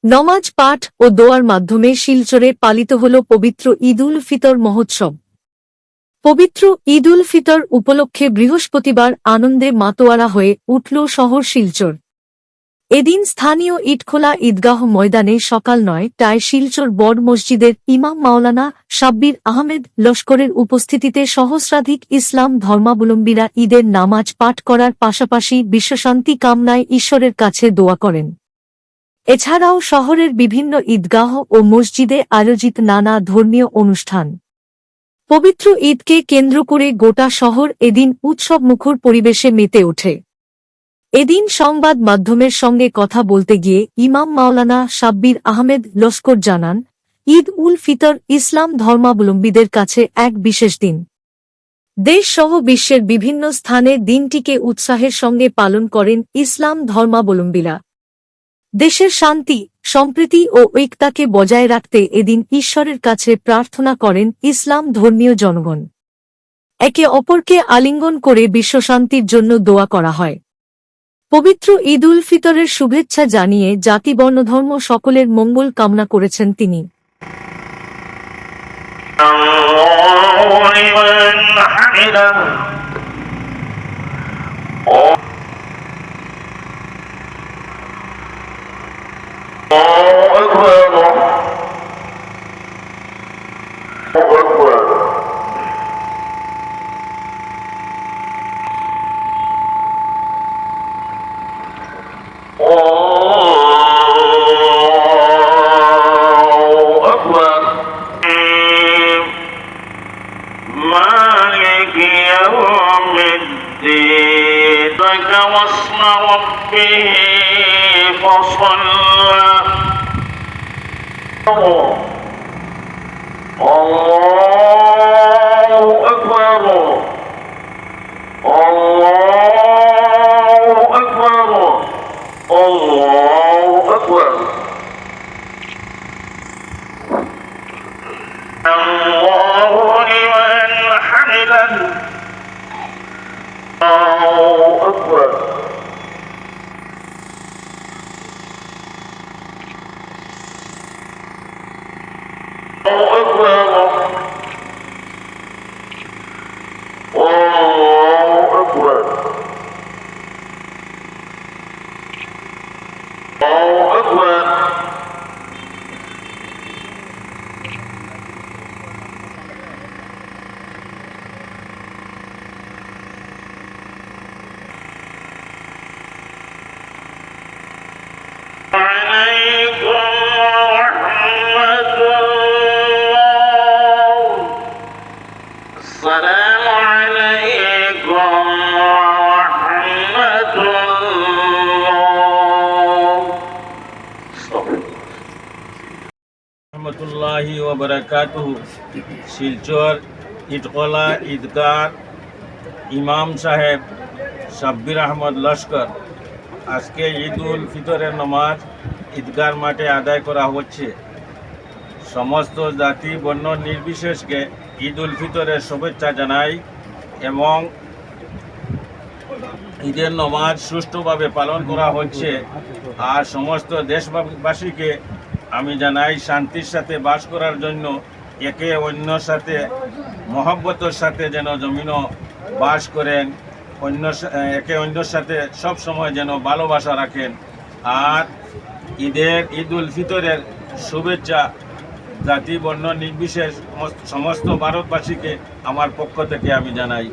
নমাজ পাঠ ও দোয়ার মাধ্যমে শিলচরে পালিত হল পবিত্র ঈদ উল ফিতর মহোৎসব। পবিত্র ঈদ উল ফিতর উপলক্ষে বৃহস্পতিবার আনন্দে মাতোয়ারা হয়ে উঠল শহর শিলচর। এদিন স্থানীয় ইটখোলা ঈদগাহ ময়দানে সকাল ৯টায় শিলচর বড় মসজিদের ইমাম মাওলানা সাব্বির আহমেদ লস্করের উপস্থিতিতে সহস্রাধিক ইসলাম ধর্মাবলম্বীরা ঈদের নামাজ পাঠ করার পাশাপাশি বিশ্বশান্তি কামনায় ঈশ্বরের কাছে দোয়া করেন। এছাড়াও শহরের বিভিন্ন ঈদগাহ ও মসজিদে আয়োজিত নানা ধর্মীয় অনুষ্ঠান। পবিত্র ঈদকে কেন্দ্র করে গোটা শহর এদিন উৎসবমুখর পরিবেশে মেতে ওঠে। এদিন সংবাদ মাধ্যমের সঙ্গে কথা বলতে গিয়ে ইমাম মাওলানা সাব্বির আহমেদ লস্কর জানান, ঈদ উল ফিতর ইসলাম ধর্মাবলম্বীদের কাছে এক বিশেষ দিন। দেশসহ বিশ্বের বিভিন্ন স্থানে দিনটিকে উৎসাহের সঙ্গে পালন করেন ইসলাম ধর্মাবলম্বীরা। দেশের শান্তি, সম্প্রীতি ও ঐক্যতাকে বজায় রাখতে এদিন ঈশ্বরের কাছে প্রার্থনা করেন ইসলাম ধর্মীয় জনগণ। একে অপরকে আলিঙ্গন করে বিশ্বশান্তির জন্য দোয়া করা হয়। পবিত্র ঈদ উল ফিতরের শুভেচ্ছা জানিয়ে জাতি বর্ণধর্ম সকলের মঙ্গল কামনা করেছেন তিনি। مالك يوم الدين لك واسم ربه فصلى الله أكبر الله أكبر الله أكبر الله لمن حمده الله أكبر الله أكبر الله أكبر الله أكبر عليكم ورحمة الله السلام عليكم ورحمة الله রহমতুল্লাহি ওয়া বারাকাতুহু। শিলচর ইটখোলা ঈদগাহ ইমাম সাহেব সাব্বির আহমদ লস্কর আজকে ঈদ উল ফিতরের নামাজ ঈদগাহ মাঠে আদায় করা হচ্ছে। সমস্ত জাতি বর্ণ নির্বিশেষকে ঈদ উল ফিতরের শুভেচ্ছা জানাই এবং ঈদের নামাজ সুষ্ঠুভাবে পালন করা হচ্ছে। আর সমস্ত দেশবাসীকে আমি জানাই শান্তির সাথে বাস করার জন্য, একে অন্যর সাথে মহব্বতের সাথে যেন জমিনও বাস করেন, একে অন্যর সাথে সব সময় যেন ভালোবাসা রাখেন। আর ঈদ উল ফিতরের শুভেচ্ছা জাতি বর্ণ নির্বিশেষ সমস্ত ভারতবাসীকে আমার পক্ষ থেকে আমি জানাই।